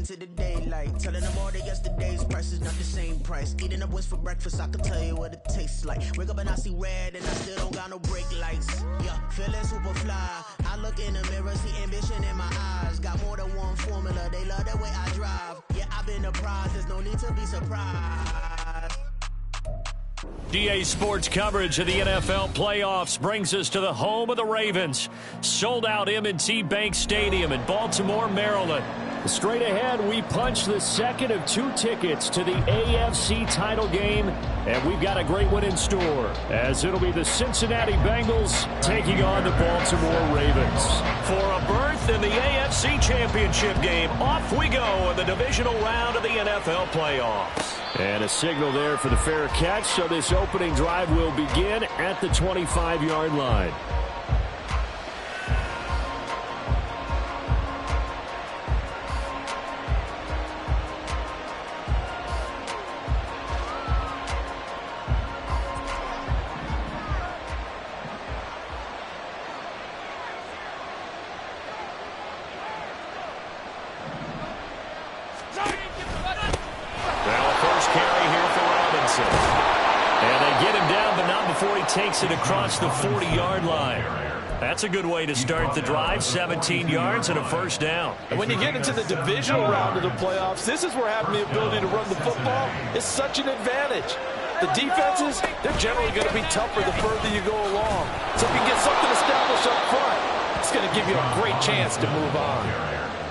into the daylight. Telling them all that yesterday's price is not the same price. Eating up what's for breakfast, I can tell you what it tastes like. Wake up and I see red and I still don't got no brake lights. Yeah, feeling super fly. I look in the mirror, see ambition in my eyes. Got more than one formula, they love the way I drive. Yeah, I've been apprised, there's no need to be surprised. DA Sports coverage of the NFL playoffs brings us to the home of the Ravens. Sold out M&T Bank Stadium in Baltimore, Maryland. Straight ahead, we punch the second of 2 tickets to the AFC title game, and we've got a great one in store, as it'll be the Cincinnati Bengals taking on the Baltimore Ravens. For a berth in the AFC Championship game, off we go in the divisional round of the NFL playoffs. And a signal there for the fair catch, so this opening drive will begin at the 25-yard line. Takes it across the 40-yard line. That's a good way to start the drive. 17 yards and a first down. And when you get into the divisional round of the playoffs, this is where having the ability to run the football is such an advantage. The defenses, they're generally going to be tougher the further you go along. So if you get something established up front, it's going to give you a great chance to move on.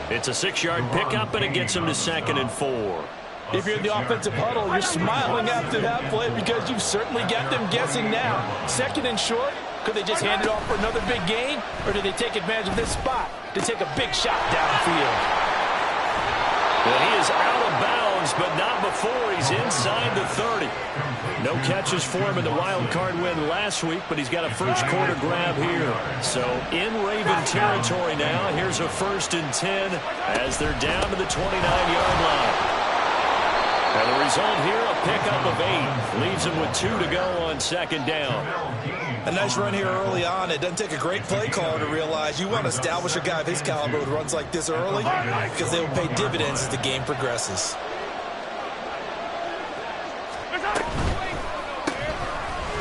It's a 6-yard pickup, and it gets him to 2nd and 4. If you're in the offensive huddle, you're smiling after that play because you've certainly got them guessing now. 2nd and short, could they just hand it off for another big gain? Or do they take advantage of this spot to take a big shot downfield? Well, he is out of bounds, but not before he's inside the 30. No catches for him in the wild card win last week, but he's got a first quarter grab here. So in Raven territory now, here's a 1st and 10 as they're down to the 29-yard line. And the result here, a pickup of 8. Leaves him with 2 to go on 2nd down. A nice run here early on. It doesn't take a great play caller to realize you want to establish a guy of his caliber with runs like this early because they will pay dividends as the game progresses.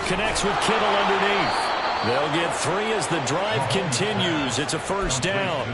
Connects with Kittle underneath. They'll get 3 as the drive continues. It's a first down.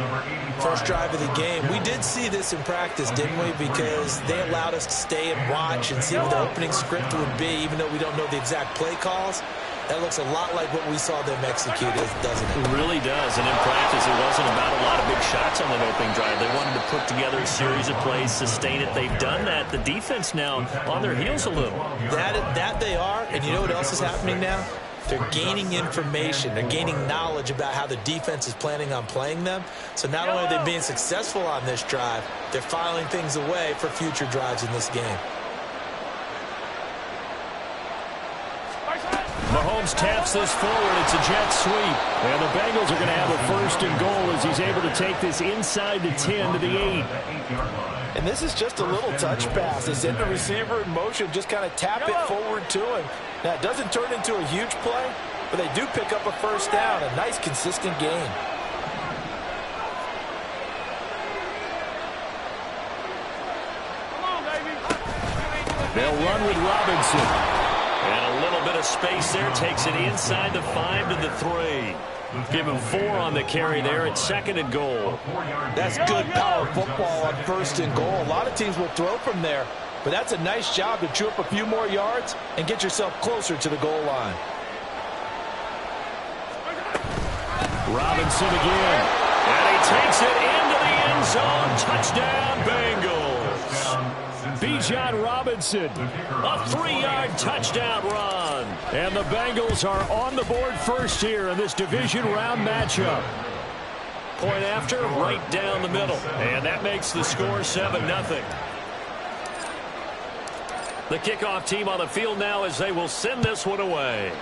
First drive of the game. We did see this in practice, didn't we? Because they allowed us to stay and watch and see what the opening script would be, even though we don't know the exact play calls. That looks a lot like what we saw them execute, doesn't it? It really does. And in practice, it wasn't about a lot of big shots on that opening drive. They wanted to put together a series of plays, sustain it. They've done that. The defense now on their heels a little. That they are. And you know what else is happening now? They're gaining information. They're gaining knowledge about how the defense is planning on playing them. So not only are they being successful on this drive, they're filing things away for future drives in this game. Mahomes taps this forward. It's a jet sweep. And the Bengals are going to have a 1st and goal as he's able to take this inside the 10 to the 8. And this is just a little touch pass. They send the receiver in motion, just kind of tap it forward to him. Now, it doesn't turn into a huge play, but they do pick up a first down. A nice, consistent gain. They'll run with Robinson. And a little bit of space there. Takes it inside the 5 to the 3. Give him 4 on the carry there at 2nd and goal. That's good power football on 1st and goal. A lot of teams will throw from there, but that's a nice job to chew up a few more yards and get yourself closer to the goal line. Robinson again. And he takes it into the end zone. Touchdown, Bengals. Bijan Robinson, a 3-yard touchdown run. And the Bengals are on the board first here in this division round matchup. Point after, right down the middle. And that makes the score 7-0. The kickoff team on the field now as they will send this one away.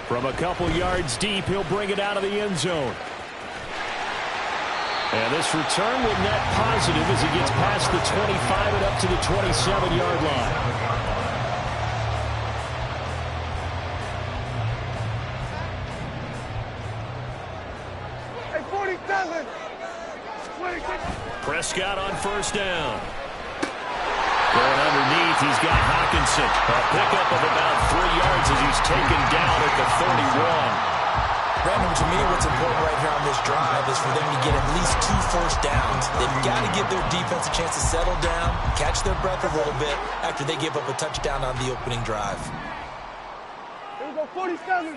From a couple yards deep, he'll bring it out of the end zone. And this return will net positive as he gets past the 25 and up to the 27-yard line. Hey, 47! Prescott on first down. Going underneath, he's got Hawkinson. A pickup of about 3 yards as he's taken down at the 31. Brandon, to me, what's important right here on this drive is for them to get at least 2 first downs. They've got to give their defense a chance to settle down, catch their breath a little bit after they give up a touchdown on the opening drive. Here we go, 47.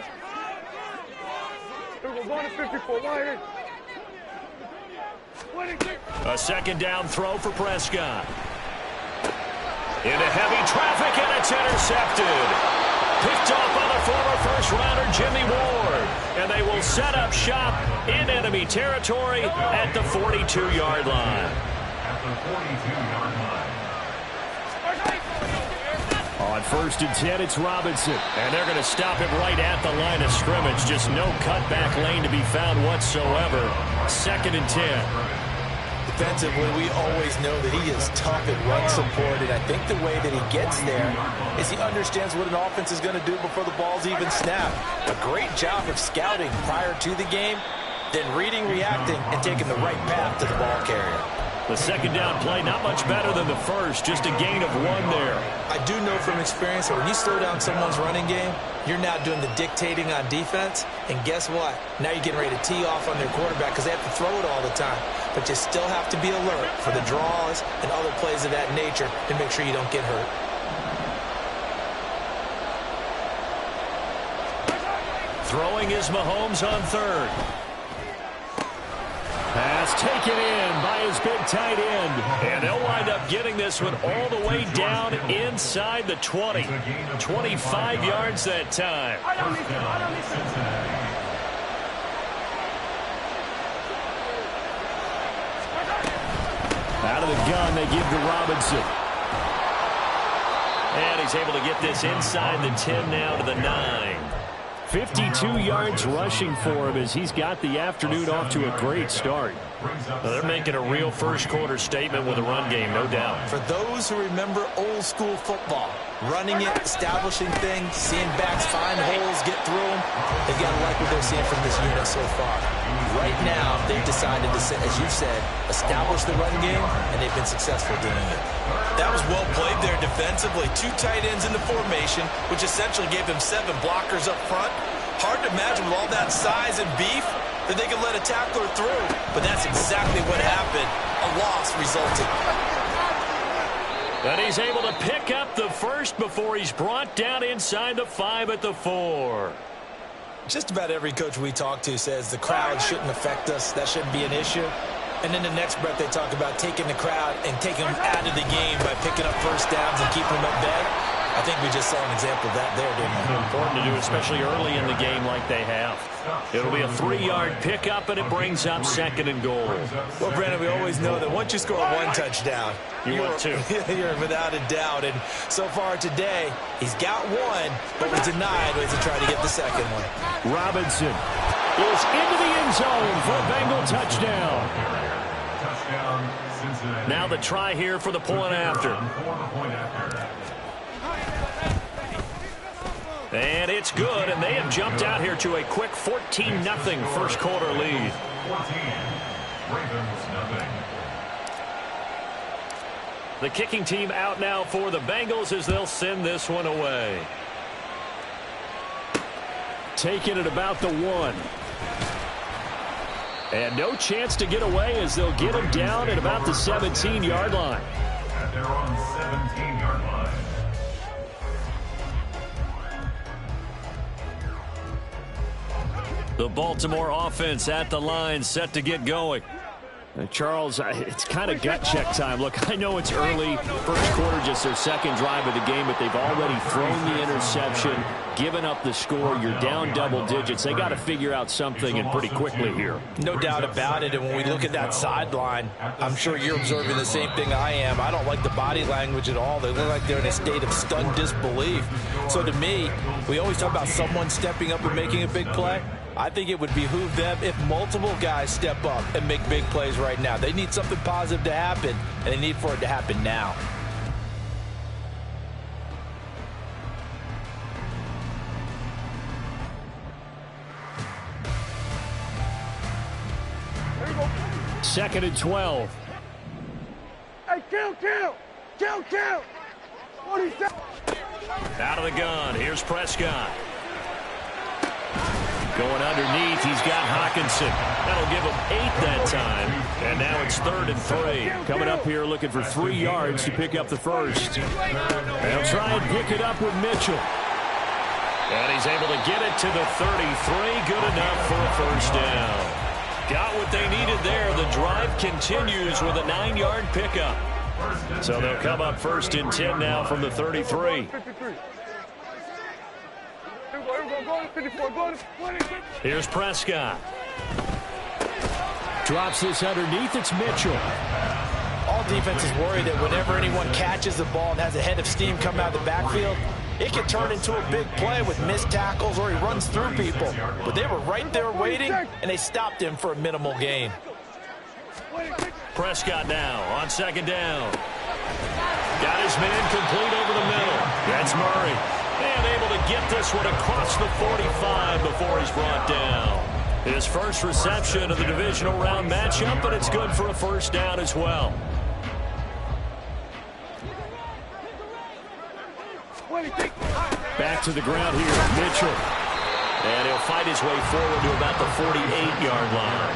Here we go, 154. A second down throw for Prescott. Into heavy traffic, and it's intercepted. Picked off by the former first-rounder Jimmy Ward. And they will set up shop in enemy territory at the 42-yard line. On first and 10, it's Robinson. And they're going to stop him right at the line of scrimmage. Just no cutback lane to be found whatsoever. Second and 10. Defensively, we always know that he is tough at run support, and I think the way that he gets there is he understands what an offense is going to do before the ball's even snapped. A great job of scouting prior to the game, then reading, reacting, and taking the right path to the ball carrier. The second down play, not much better than the first, just a gain of 1 there. I do know from experience that when you slow down someone's running game, you're now doing the dictating on defense, and guess what? Now you're getting ready to tee off on their quarterback because they have to throw it all the time. But you still have to be alert for the draws and other plays of that nature to make sure you don't get hurt. Throwing is Mahomes on third. Pass taken in by his big tight end. And they'll wind up getting this one all the way down inside the 20. 25 yards that time. Out of the gun, they give to Robinson. And he's able to get this inside the 10 now to the 9. 52 yards rushing for him as he's got the afternoon off to a great start. Well, they're making a real first-quarter statement with a run game, no doubt. For those who remember old-school football, running it, establishing things, seeing backs find holes, get through them, they've got to like what they're seeing from this unit so far. Right now, they've decided to, as you said, establish the run game, and they've been successful doing it. That was well played there defensively. 2 tight ends in the formation, which essentially gave them 7 blockers up front. Hard to imagine with all that size and beef that they could let a tackler through. But that's exactly what happened. A loss resulted. And he's able to pick up the first before he's brought down inside the 5 at the 4. Just about every coach we talk to says the crowd shouldn't affect us. That shouldn't be an issue. And in the next breath, they talk about taking the crowd and taking them out of the game by picking up first downs and keeping them at bay. I think we just saw an example of that there, didn't we? Important to do, especially early in the game like they have. It'll be a 3-yard pickup, and it brings up second and goal. Well, Brandon, we always know that once you score 1 touchdown, you're without a doubt. And so far today, he's got 1, but was denied as he tried to get the second one. Robinson is into the end zone for a Bengal touchdown. Now the try here for the point after. And it's good, and they have jumped out here to a quick 14-0 first-quarter lead. The kicking team out now for the Bengals as they'll send this one away. Taking it about the 1. And no chance to get away as they'll get him down at about the 17-yard line. At their own 17-yard line. The Baltimore offense at the line, set to get going. Charles, it's kind of gut check time. Look, I know it's early, first quarter, just their second drive of the game, but they've already thrown the interception, given up the score. You're down double digits. They got to figure out something, and pretty quickly here. No doubt about it, and when we look at that sideline, I'm sure you're observing the same thing I am. I don't like the body language at all. They look like they're in a state of stunned disbelief. So to me, we always talk about someone stepping up and making a big play. I think it would behoove them if multiple guys step up and make big plays right now. They need something positive to happen, and they need for it to happen now. 2nd and 12. Hey, kill! 47. Out of the gun. Here's Prescott. Going underneath, he's got Hawkinson. That'll give him 8 that time. And now it's 3rd and 3. Coming up here looking for 3 yards to pick up the first. They'll try and pick it up with Mitchell. And he's able to get it to the 33. Good enough for a first down. Got what they needed there. The drive continues with a 9-yard pickup. So they'll come up 1st and 10 now from the 33. Here's Prescott. Drops this underneath. It's Mitchell. All defenses worry that whenever anyone catches the ball and has a head of steam come out of the backfield, it can turn into a big play with missed tackles or he runs through people. But they were right there waiting, and they stopped him for a minimal gain. Prescott now on 2nd down. Got his man complete over the middle. That's Murray. And able to get this one across the 45 before he's brought down. His first reception of the divisional round matchup, but it's good for a first down as well. Back to the ground here, Mitchell. And he'll fight his way forward to about the 48-yard line.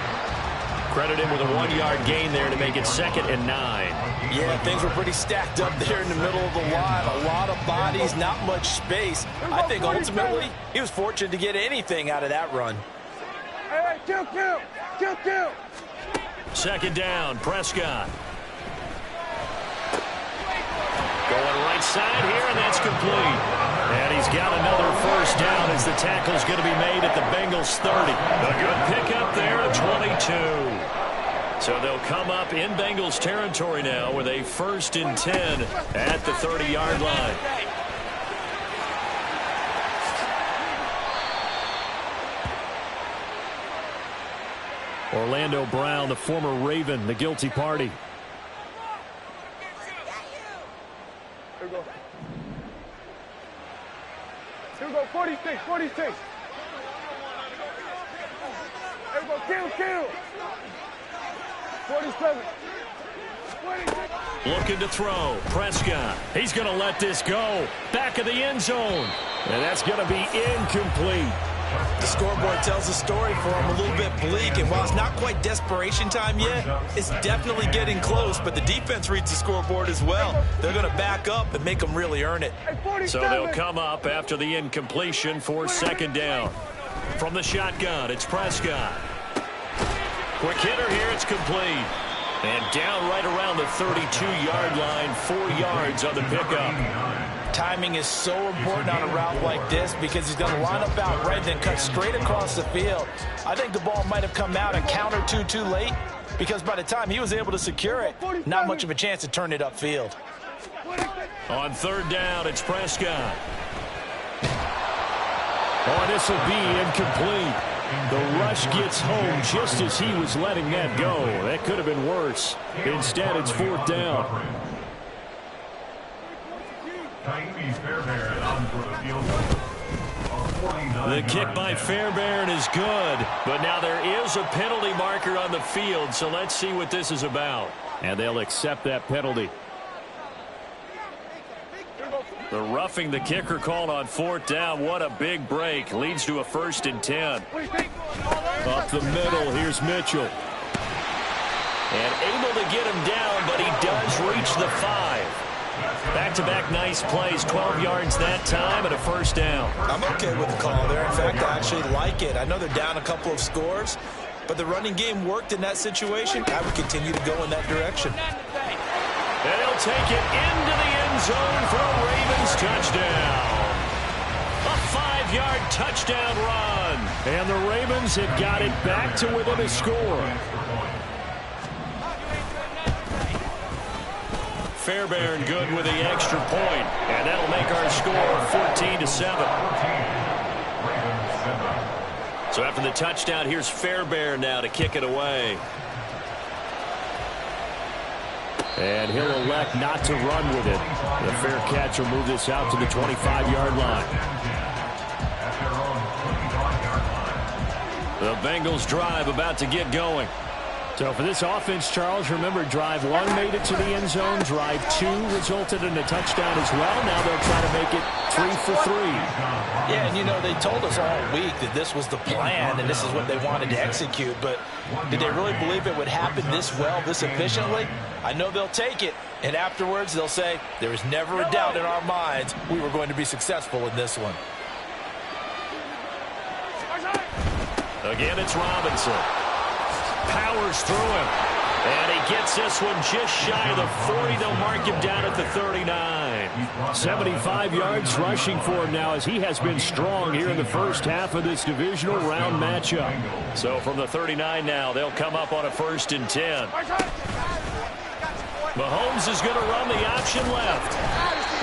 Credit him with a 1-yard gain there to make it 2nd and 9. Yeah, things were pretty stacked up there in the middle of the line. A lot of bodies, not much space. I think ultimately he was fortunate to get anything out of that run. Hey, kill! 2nd down, Prescott. Going right side here, and that's complete. And he's got another first down as the tackle's going to be made at the Bengals 30. A good pickup there at 22. So they'll come up in Bengals territory now with a 1st and 10 at the 30-yard line. Orlando Brown, the former Raven, the guilty party. Here we go, 46. Here we go, kill. 47. 26. Looking to throw. Prescott. He's going to let this go. Back of the end zone. And that's going to be incomplete. The scoreboard tells the story for him, a little bit bleak, and while it's not quite desperation time yet, it's definitely getting close, but the defense reads the scoreboard as well. They're going to back up and make them really earn it. So they'll come up after the incompletion for 2nd down. From the shotgun, it's Prescott. Quick hitter here, it's complete. And down right around the 32-yard line, 4 yards on the pickup. Timing is so important on a route like this because he's going to line up out right and then cut straight across the field. I think the ball might have come out a count or two too late because by the time he was able to secure it, not much of a chance to turn it upfield. On 3rd down, it's Prescott. Oh, this will be incomplete. The rush gets home just as he was letting that go. That could have been worse. Instead, it's 4th down. The kick by Fairbairn is good, but now there is a penalty marker on the field, so let's see what this is about. And they'll accept that penalty. The roughing the kicker called on 4th down. What a big break. Leads to a 1st and 10. Up the middle, here's Mitchell. And able to get him down, but he does reach the 5. Back-to-back nice plays, 12 yards that time and a 1st down. I'm okay with the call there. In fact, I actually like it. I know they're down a couple of scores, but the running game worked in that situation. I would continue to go in that direction. And he'll take it into the end zone for a Ravens touchdown. A 5-yard touchdown run. And the Ravens have got it back to within a score. Fairbairn good with the extra point, and that'll make our score 14-7. So after the touchdown, here's Fairbairn now to kick it away. And he'll elect not to run with it. The fair catch will move this out to the 25-yard line. The Bengals drive about to get going. So for this offense, Charles, remember, drive 1 made it to the end zone. Drive 2 resulted in a touchdown as well. Now they'll try to make it 3 for 3. Yeah, and you know, they told us all week that this was the plan and this is what they wanted to execute. But did they really believe it would happen this well, this efficiently? I know they'll take it. And afterwards, they'll say, there was never a doubt in our minds we were going to be successful in this one. Again, it's Robinson. Powers through him. And he gets this one just shy of the 40. They'll mark him down at the 39. 75 yards rushing for him now as he has been strong here in the first half of this divisional round matchup. So from the 39 now, they'll come up on a 1st and 10. Mahomes is going to run the option left.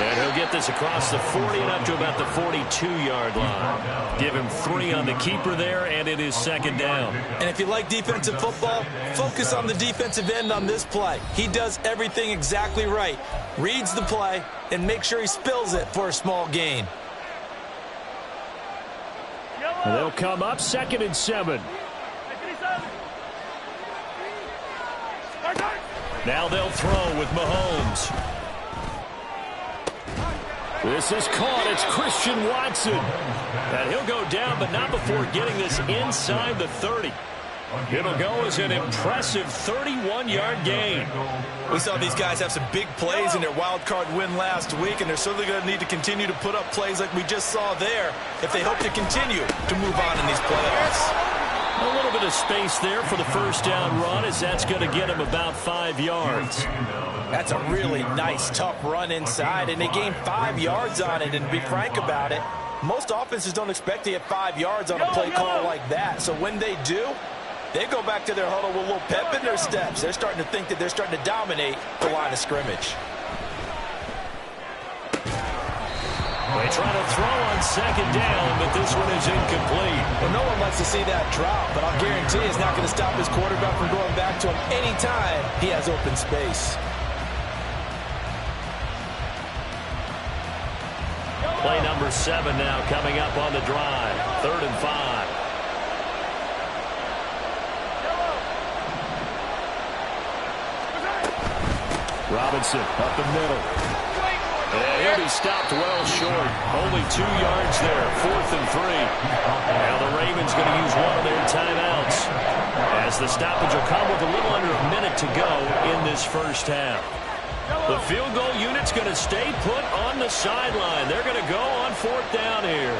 And he'll get this across the 40 and up to about the 42-yard line. Give him 3 on the keeper there, and it is 2nd down. And if you like defensive football, focus on the defensive end on this play. He does everything exactly right. Reads the play and make sure he spills it for a small gain. And they'll come up 2nd and 7. Now they'll throw with Mahomes. This is caught. It's Christian Watson. And he'll go down, but not before getting this inside the 30. It'll go as an impressive 31-yard gain. We saw these guys have some big plays in their wild card win last week, and they're certainly going to need to continue to put up plays like we just saw there if they hope to continue to move on in these playoffs. A little bit of space there for the 1st down run, as that's going to get him about 5 yards. That's a really nice, tough run inside, and they gained 5 yards on it. And to be frank about it, most offenses don't expect to get 5 yards on a play call like that. So when they do, they go back to their huddle with a little pep in their steps. They're starting to think that they're starting to dominate the line of scrimmage. They try to throw on 2nd down, but this one is incomplete. Well, no one likes to see that drop, but I'll guarantee it's not going to stop his quarterback from going back to him anytime he has open space. Play number 7 now coming up on the drive. 3rd and 5. Robinson up the middle. And he'll be stopped well short. Only 2 yards there. 4th and 3. Now the Ravens going to use one of their timeouts, as the stoppage will come with a little under a minute to go in this first half. The field goal unit's going to stay put on the sideline. They're going to go on 4th down here.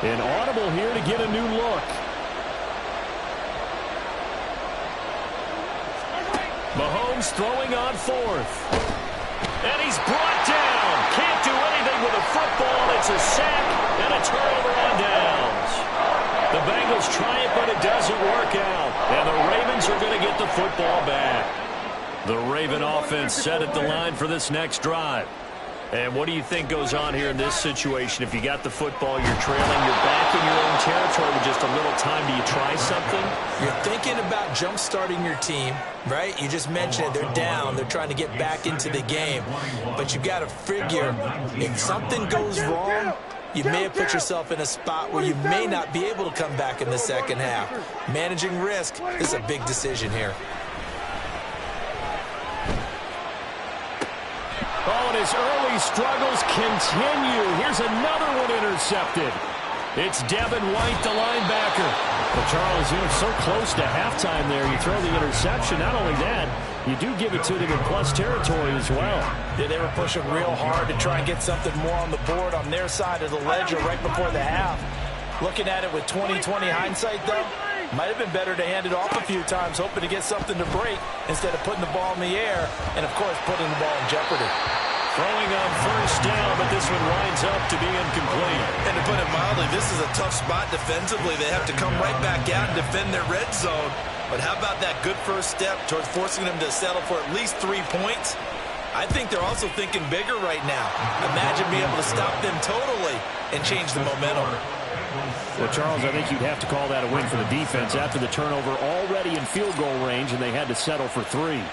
An audible here to get a new look. Mahomes throwing on 4th. And he's brought down. Can't do anything with a football. It's a sack and a turnover on downs. The Bengals try it, but it doesn't work out. And the Ravens are going to get the football back. The Raven offense set at the line for this next drive. And what do you think goes on here in this situation? If you got the football, you're trailing, you're back in your own territory with just a little time. Do you try something? You're thinking about jump-starting your team, right? You just mentioned it. They're down. They're trying to get back into the game. But you got to figure, if something goes wrong, you may have put yourself in a spot where you may not be able to come back in the second half. Managing risk is a big decision here. Oh, and his early struggles continue. Here's another one intercepted. It's Devin White, the linebacker. But Charles, you're so close to halftime there. You throw the interception. Not only that, you do give it to them in plus territory as well. Yeah, they were pushing real hard to try and get something more on the board on their side of the ledger right before the half. Looking at it with 20/20 hindsight, though, might have been better to hand it off a few times, hoping to get something to break instead of putting the ball in the air and, of course, putting the ball in jeopardy. Throwing on 1st down, but this one winds up to be incomplete. And to put it mildly, this is a tough spot defensively. They have to come right back out and defend their red zone. But how about that good first step towards forcing them to settle for at least 3 points? I think they're also thinking bigger right now. Imagine being able to stop them totally and change the momentum. Well, Charles, I think you'd have to call that a win for the defense after the turnover already in field goal range, and they had to settle for 3.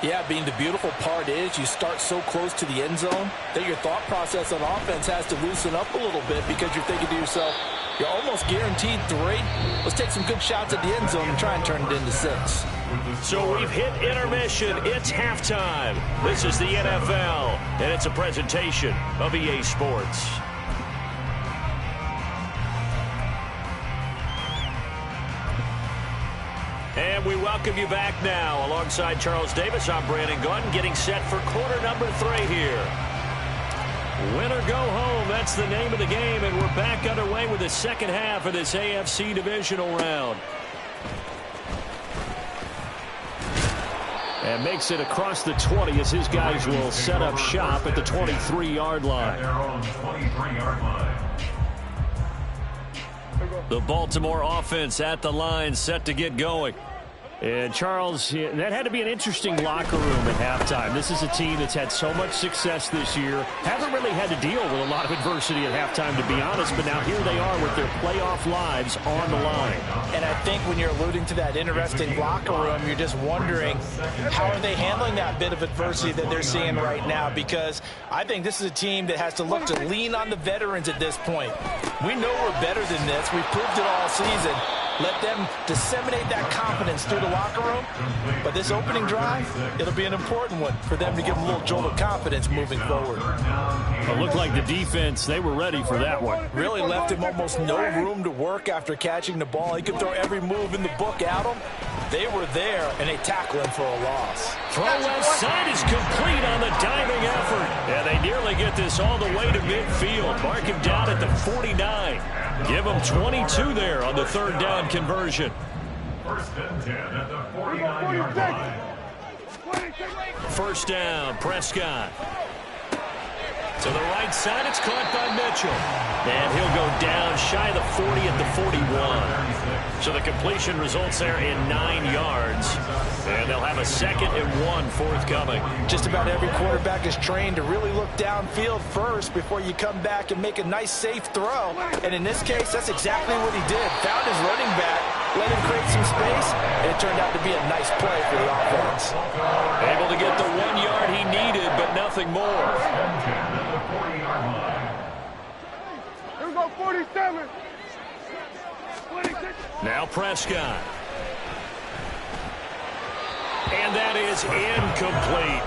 Yeah, being the beautiful part is you start so close to the end zone that your thought process on offense has to loosen up a little bit because you're thinking to yourself, you're almost guaranteed 3. Let's take some good shots at the end zone and try and turn it into 6. So we've hit intermission. It's halftime. This is the NFL, and it's a presentation of EA Sports. And we welcome you back now. Alongside Charles Davis, I'm Brandon Gaudin, getting set for quarter number 3 here. Win or go home, that's the name of the game, and we're back underway with the second half of this AFC Divisional round. And makes it across the 20 as his guys will set up shop at the 23-yard line. Their own 23-yard line. The Baltimore offense at the line, set to get going. And, Charles, that had to be an interesting locker room at halftime. This is a team that's had so much success this year. Haven't really had to deal with a lot of adversity at halftime, to be honest. But now here they are with their playoff lives on the line. And I think when you're alluding to that interesting locker room, you're just wondering how are they handling that bit of adversity that they're seeing right now, because I think this is a team that has to look to lean on the veterans at this point. We know we're better than this. We've proved it all season. Let them disseminate that confidence through the locker room. But this opening drive, it'll be an important one for them to give them a little jolt of confidence moving forward. It looked like the defense, they were ready for that one. Really left him almost no room to work after catching the ball. He could throw every move in the book at him. They were there, and they tackle him for a loss. Throw left side is complete on the diving effort. And they nearly get this all the way to midfield. Mark him down at the 49. Give him 22 there on the third down conversion. First and 10 at the 49-yard line. First down, Prescott. To the right side, it's caught by Mitchell. And he'll go down shy of the 40 at the 41. So the completion results there in 9 yards. And they'll have a 2nd and 1 forthcoming. Just about every quarterback is trained to really look downfield first before you come back and make a nice, safe throw. And in this case, that's exactly what he did. Found his running back, let him create some space, and it turned out to be a nice play for the offense. Able to get the 1 yard he needed, but nothing more. Here we go, 47. Now Prescott. And that is incomplete.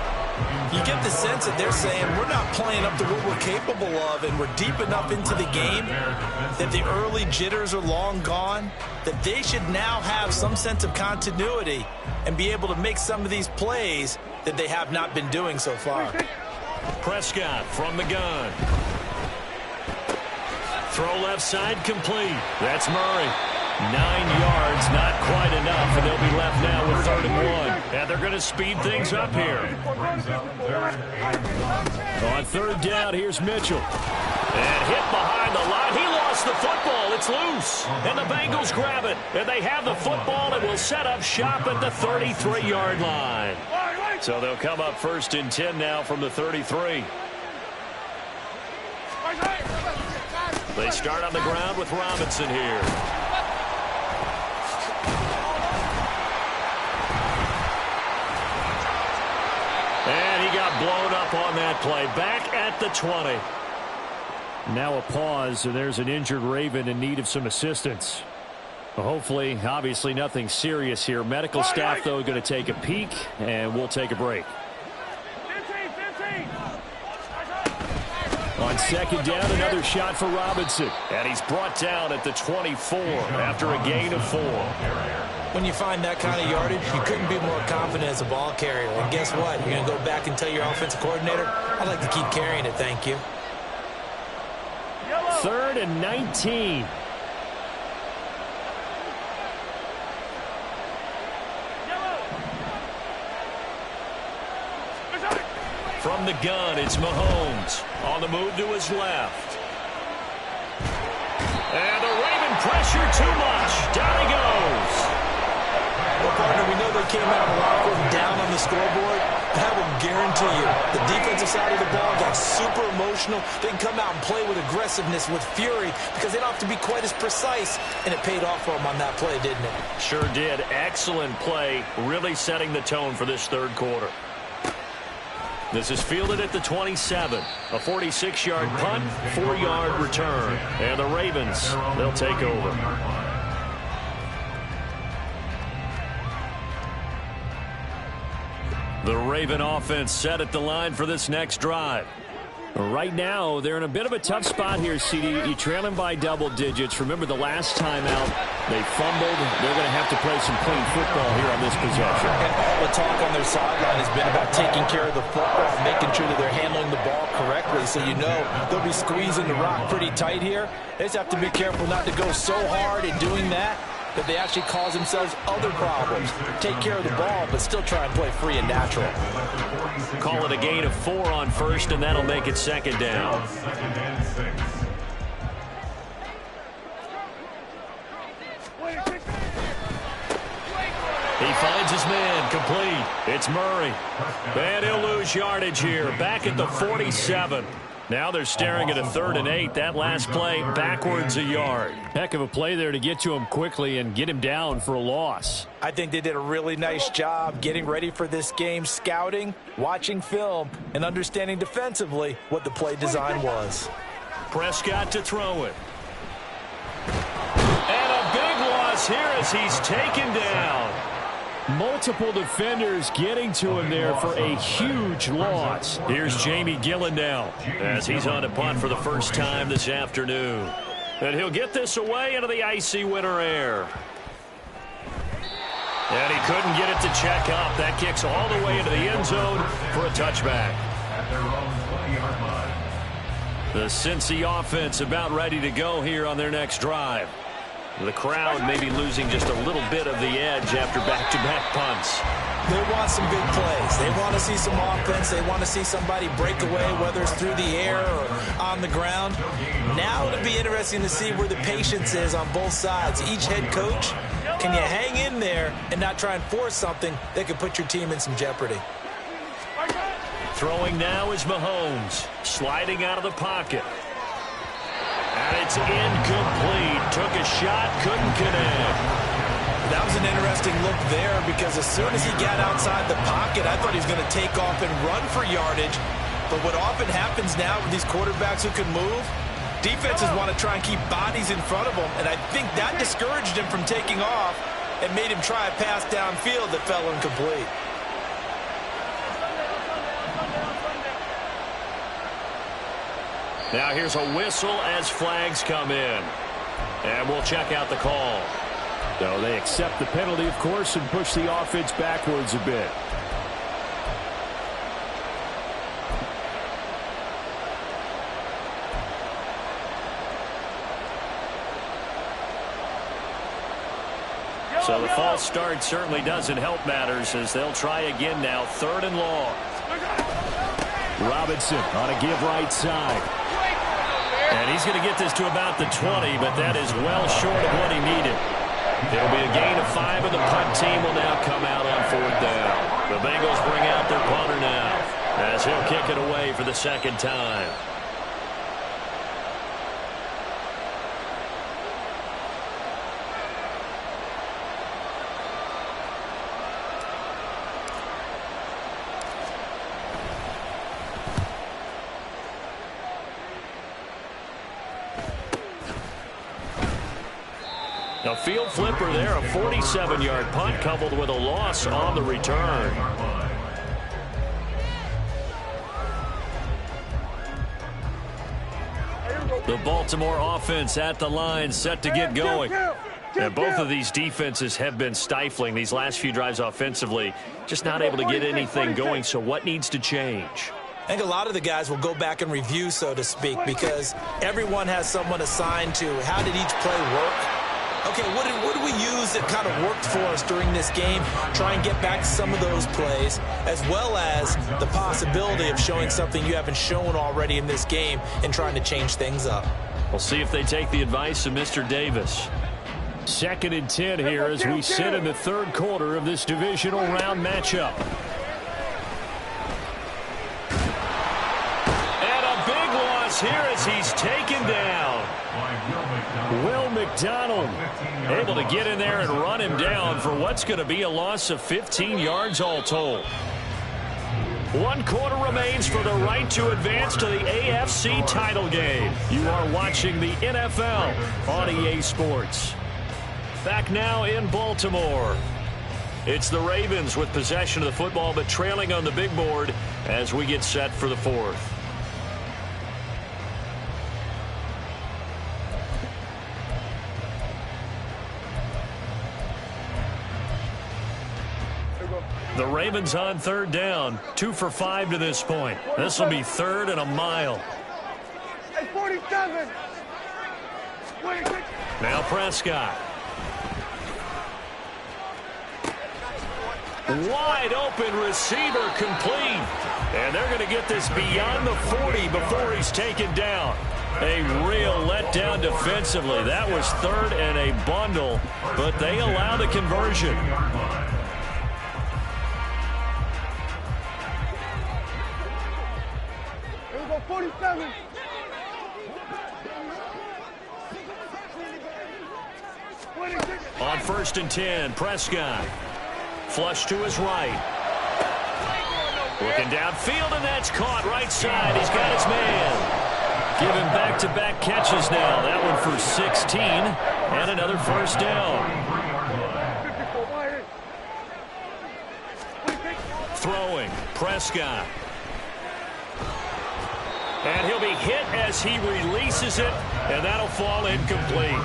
You get the sense that they're saying we're not playing up to what we're capable of, and we're deep enough into the game that the early jitters are long gone, that they should now have some sense of continuity and be able to make some of these plays that they have not been doing so far. Prescott from the gun. Throw left side complete. That's Murray. 9 yards, not quite enough, and they'll be left now with 3rd and 1. And they're going to speed things up here. On 3rd down, here's Mitchell. And hit behind the line. He lost the football. It's loose. And the Bengals grab it. And they have the football and will set up shop at the 33-yard line. So they'll come up 1st and 10 now from the 33. They start on the ground with Robinson here. And he got blown up on that play. Back at the 20. Now a pause, and there's an injured Raven in need of some assistance. Well, hopefully, obviously nothing serious here. Medical staff, though, going to take a peek, and we'll take a break. 15. On 2nd down, another shot for Robinson. And he's brought down at the 24 after a gain of 4. When you find that kind of yardage, you couldn't be more confident as a ball carrier. And guess what? You're going to go back and tell your offensive coordinator, I'd like to keep carrying it, thank you. 3rd and 19. From the gun, it's Mahomes. On the move to his left. And the Raven pressure too much. Down he goes. Well, partner, we know they came out of the locker room down on the scoreboard. That will guarantee you, the defensive side of the ball got super emotional. They can come out and play with aggressiveness, with fury, because they don't have to be quite as precise. And it paid off for them on that play, didn't it? Sure did. Excellent play, really setting the tone for this third quarter. This is fielded at the 27. A 46-yard punt, 4-yard return. And the Ravens, they'll take over. The Raven offense set at the line for this next drive. Right now, they're in a bit of a tough spot here, CD. You trail them by double digits. Remember the last time out, they fumbled. They're going to have to play some clean football here on this possession. And all the talk on their sideline has been about taking care of the football, making sure that they're handling the ball correctly. So you know they'll be squeezing the rock pretty tight here. They just have to be careful not to go so hard in doing that they actually cause themselves other problems. Take care of the ball, but still try and play free and natural. Call it a gain of 4 on first, and that'll make it second down. He finds his man, complete. It's Murray. And he'll lose yardage here, back at the 47. Now they're staring at a 3rd and 8. That last play, backwards a yard. Heck of a play there to get to him quickly and get him down for a loss. I think they did a really nice job getting ready for this game, scouting, watching film, and understanding defensively what the play design was. Prescott to throw it. And a big loss here as he's taken down. Multiple defenders getting to him there for a huge loss. Here's Jamie Gillen now as he's on a punt for the first time this afternoon. And he'll get this away into the icy winter air. And he couldn't get it to check up. That kicks all the way into the end zone for a touchback. The Cincy offense about ready to go here on their next drive. The crowd may be losing just a little bit of the edge after back-to-back punts. They want some big plays. They want to see some offense. They want to see somebody break away, whether it's through the air or on the ground. Now it'll be interesting to see where the patience is on both sides. Each head coach, can you hang in there and not try and force something that could put your team in some jeopardy? Throwing now is Mahomes, sliding out of the pocket. And it's incomplete. Took a shot, couldn't connect. That was an interesting look there because as soon as he got outside the pocket, I thought he was going to take off and run for yardage. But what often happens now with these quarterbacks who can move, defenses want to try and keep bodies in front of them, and I think that discouraged him from taking off and made him try a pass downfield that fell incomplete. Now here's a whistle as flags come in. And we'll check out the call. So they accept the penalty, of course, and push the offense backwards a bit. So the false start certainly doesn't help matters as they'll try again now. 3rd and long. Robinson on a give right side. And he's going to get this to about the 20, but that is well short of what he needed. It'll be a gain of 5, and the punt team will now come out on 4th down. The Bengals bring out their punter now as he'll kick it away for the second time. A field flipper there, a 47-yard punt coupled with a loss on the return. The Baltimore offense at the line, set to get going. And both of these defenses have been stifling these last few drives offensively, just not able to get anything going. So what needs to change? I think a lot of the guys will go back and review, so to speak, because everyone has someone assigned to how did each play work. Okay, what did we use that kind of worked for us during this game? Try and get back to some of those plays, as well as the possibility of showing something you haven't shown already in this game and trying to change things up. We'll see if they take the advice of Mr. Davis. 2nd and 10 here as we sit in the 3rd quarter of this divisional round matchup. falls here as he's taken down. Will McDonald able to get in there and run him down for what's going to be a loss of 15 yards all told. 1 quarter remains for the right to advance to the AFC title game. You are watching the NFL on EA Sports. Back now in Baltimore. It's the Ravens with possession of the football, but trailing on the big board as we get set for the fourth. The Ravens on third down, 2 for 5 to this point. This will be 3rd and a mile. Hey, 47. Now Prescott. Wide open receiver complete. And they're going to get this beyond the 40 before he's taken down. A real letdown defensively. That was 3rd and a bundle, but they allow the conversion. Here we go, 47. On 1st and 10, Prescott. Flush to his right. Looking downfield, and that's caught right side. He's got his man. Give him back-to-back catches now. That one for 16, and another first down. Throwing, Prescott. And he'll be hit as he releases it, and that'll fall incomplete.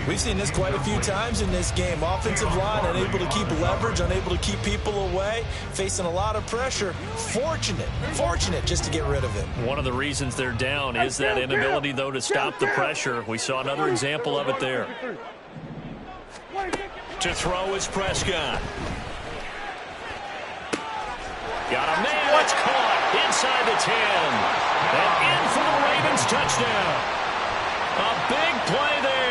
We've seen this quite a few times in this game. Offensive line unable to keep leverage, unable to keep people away, facing a lot of pressure. Fortunate just to get rid of it. One of the reasons they're down is that inability, though, to stop the pressure. We saw another example of it there. To throw is Prescott. Got a man. That's caught inside the 10. And in for the Ravens touchdown. A big play there.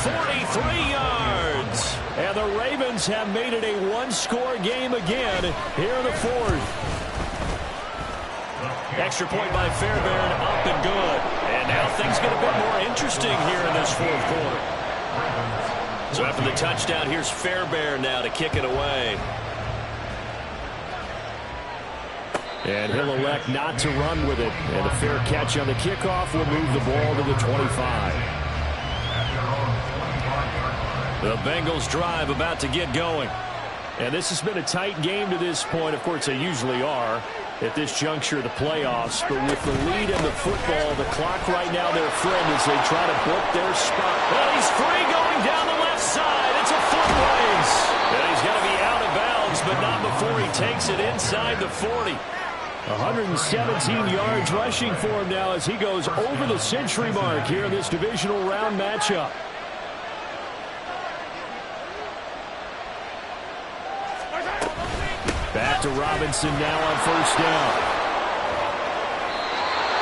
43 yards. And the Ravens have made it a one-score game again here in the fourth. Extra point by Fairbairn, up and good. And now things get a bit more interesting here in this fourth quarter. So after the touchdown, here's Fairbairn now to kick it away. And he'll elect not to run with it. And a fair catch on the kickoff will move the ball to the 25. The Bengals drive about to get going. And this has been a tight game to this point. Of course, they usually are at this juncture of the playoffs. But with the lead in the football, the clock right now their friend as they try to book their spot. Well, he's free going down the left side. It's a foot race. And he's going to be out of bounds, but not before he takes it inside the 40. 117 yards rushing for him now as he goes over the century mark here in this divisional round matchup. Back to Robinson now on first down.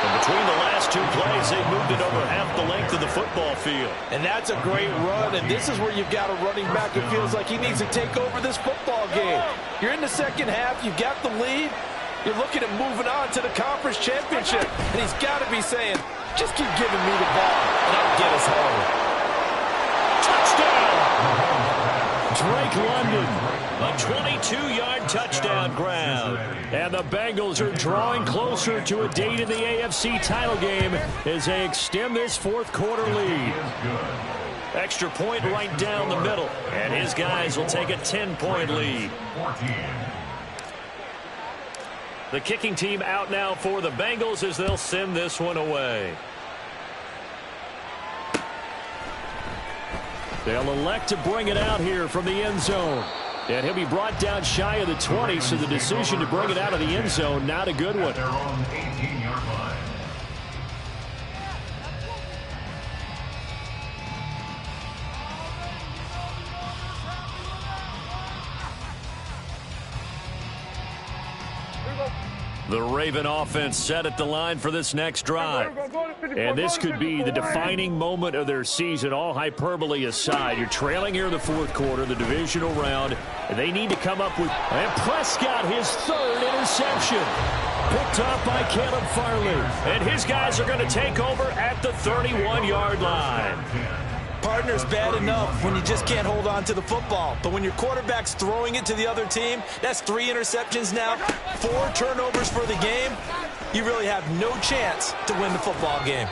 And between the last two plays, they moved it over half the length of the football field. And that's a great run, and this is where you've got a running back who feels like he needs to take over this football game. You're in the second half, you've got the lead. You're looking at moving on to the conference championship. And he's got to be saying, just keep giving me the ball, and I'll get us home. Touchdown! Drake London, a 22-yard touchdown grab. And the Bengals are drawing closer to a date in the AFC title game as they extend this fourth quarter lead. Extra point right down the middle. And his guys will take a 10-point lead. The kicking team out now for the Bengals as they'll send this one away. They'll elect to bring it out here from the end zone. And he'll be brought down shy of the 20, so the decision to bring it out of the end zone, not a good one. The Raven offense set at the line for this next drive. And this could be the defining moment of their season, all hyperbole aside. You're trailing here in the fourth quarter, the divisional round, and they need to come up with... And Prescott, his third interception. Picked off by Caleb Farley. And his guys are going to take over at the 31-yard line. Partner's bad enough when you just can't hold on to the football. But when your quarterback's throwing it to the other team, that's 3 interceptions now, 4 turnovers for the game. You really have no chance to win the football game.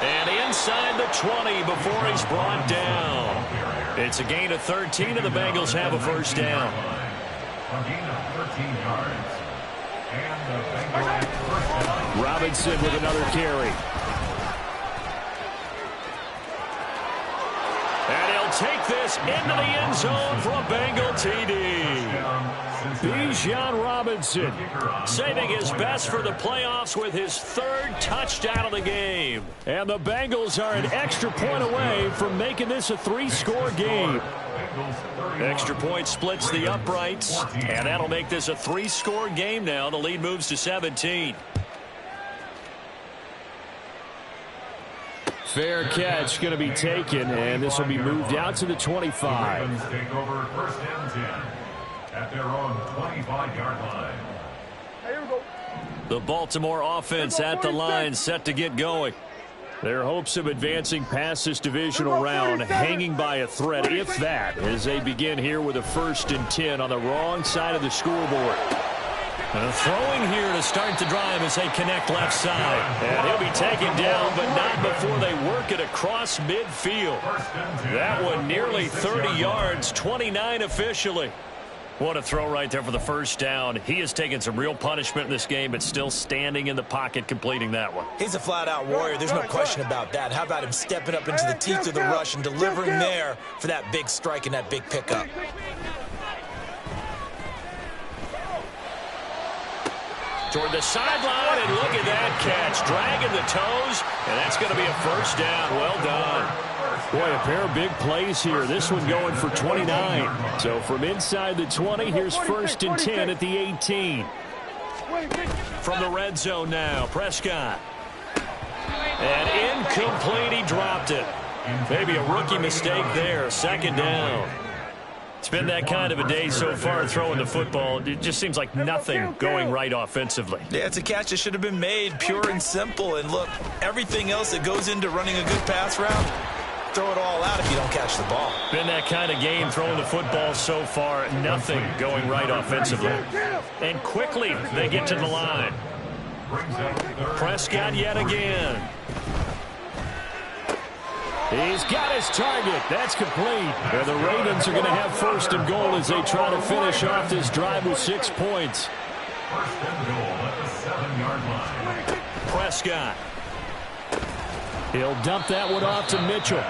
And inside the 20 before he's brought down. It's a gain of 13, and the Bengals have a first down. A gain of 13 yards. And the Bengals first down. Robinson with another carry. And he'll take this into the end zone for a Bengal TD. Bijan Robinson saving his best for the playoffs with his 3rd touchdown of the game. And the Bengals are an extra point away from making this a 3-score game. Extra point splits the uprights, and that'll make this a 3-score game now. The lead moves to 17. Fair catch going to be taken, and this will be moved out to the 25. The Ravens take over 1st and 10 at their own 25-yard line. Hey, here we go. The Baltimore offense at the line, set to get going. Their hopes of advancing past this divisional round hanging by a thread, if that, as they begin here with a 1st and 10 on the wrong side of the scoreboard. Throwing here to start the drive as they connect left side. And he'll be taken down, but not before they work it across midfield. That one nearly 30 yards, 29 officially. What a throw right there for the first down. He has taken some real punishment in this game, but still standing in the pocket completing that one. He's a flat-out warrior. There's no question about that. How about him stepping up into the teeth of the rush and delivering there for that big strike and that big pickup? Toward the sideline, and look at that catch. Dragging the toes, and that's going to be a first down. Well done. Boy, a pair of big plays here. This one going for 29. So from inside the 20, here's 1st and 10 at the 18. From the red zone now, Prescott. And incomplete, he dropped it. Maybe a rookie mistake there, 2nd down. It's been that kind of a day so far throwing the football. It just seems like nothing going right offensively. Yeah, it's a catch that should have been made, pure and simple. And look, everything else that goes into running a good pass route, throw it all out if you don't catch the ball. Been that kind of game throwing the football so far. Nothing going right offensively. And quickly they get to the line. Prescott yet again. He's got his target. That's complete. And the Ravens are going to have 1st and goal as they try to finish off this drive with 6 points. 1st and goal at the 7-yard line. Prescott. He'll dump that one off to Mitchell.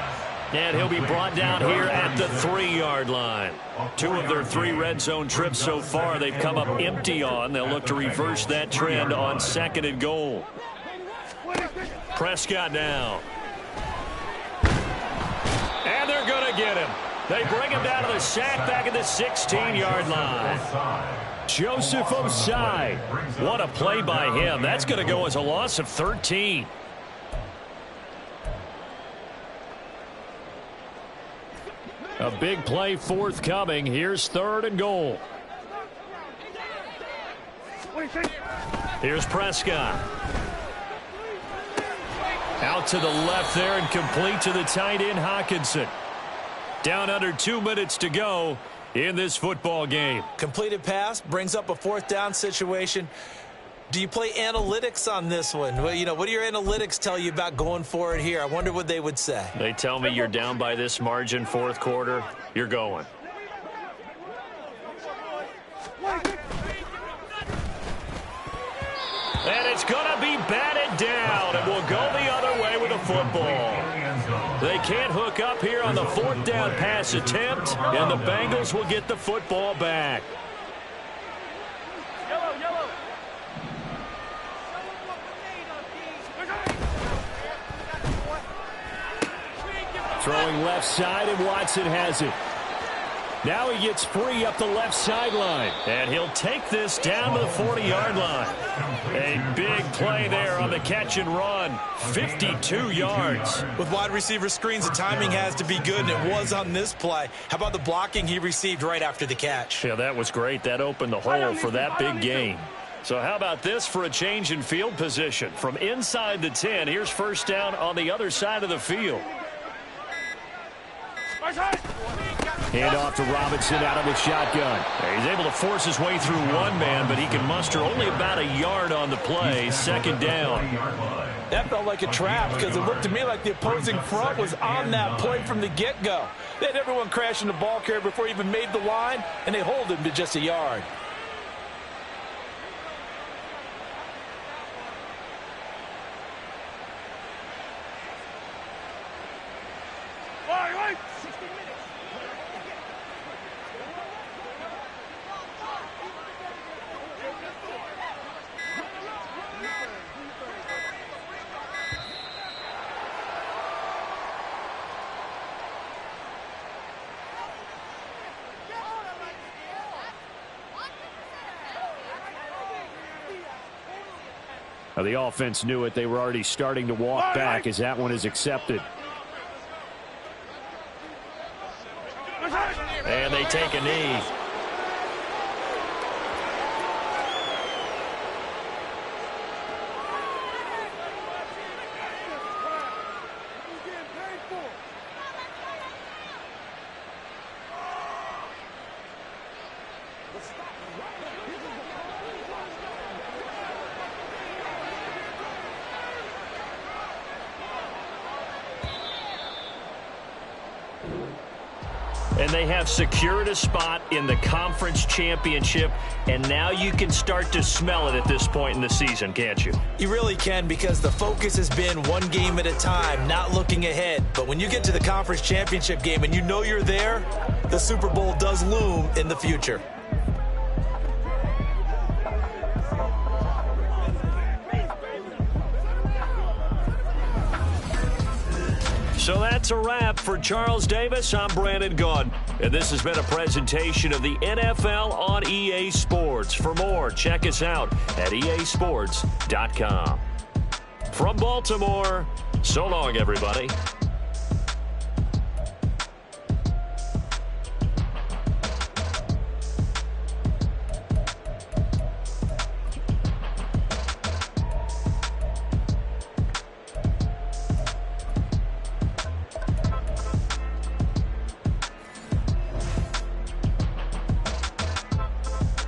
And he'll be brought down here at the 3-yard line. 2 of their 3 red zone trips so far they've come up empty on. They'll look to reverse that trend on 2nd and goal. Prescott now. And they're going to get him. They bring him down to the sack back at the 16-yard line. Joseph Osai. What a play by him. That's going to go as a loss of 13. A big play forthcoming. Here's 3rd and goal. Here's Prescott. Out to the left there and complete to the tight end, Hockenson. Down under 2 minutes to go in this football game. Completed pass brings up a 4th down situation. Do you play analytics on this one? Well, you know, what do your analytics tell you about going for it here? I wonder what they would say. They tell me you're down by this margin 4th quarter. You're going. And it's going to be batted down, and we'll go the other way with the football. They can't hook up here on the 4th down pass attempt, and the Bengals will get the football back. Throwing left side, and Watson has it. Now he gets free up the left sideline. And he'll take this down to the 40-yard line. A big play there on the catch and run. 52 yards. With wide receiver screens, the timing has to be good, and it was on this play. How about the blocking he received right after the catch? Yeah, that was great. That opened the hole for that big gain. So how about this for a change in field position? From inside the 10, here's first down on the other side of the field. Hand off to Robinson out of the shotgun. He's able to force his way through one man, but he can muster only about a yard on the play. Second down. That felt like a trap because it looked to me like the opposing front was on that play from the get-go. They had everyone crashing the ball carrier before he even made the line, and they hold him to just a yard. Now, the offense knew it. They were already starting to walk back as that one is accepted. And they take a knee. And they have secured a spot in the conference championship, and now you can start to smell it at this point in the season, can't you? You really can, because the focus has been one game at a time, not looking ahead. But when you get to the conference championship game and you know you're there, the Super Bowl does loom in the future. So that's a wrap for Charles Davis. I'm Brandon Gaudin, and this has been a presentation of the NFL on EA Sports. For more, check us out at easports.com. From Baltimore, so long, everybody.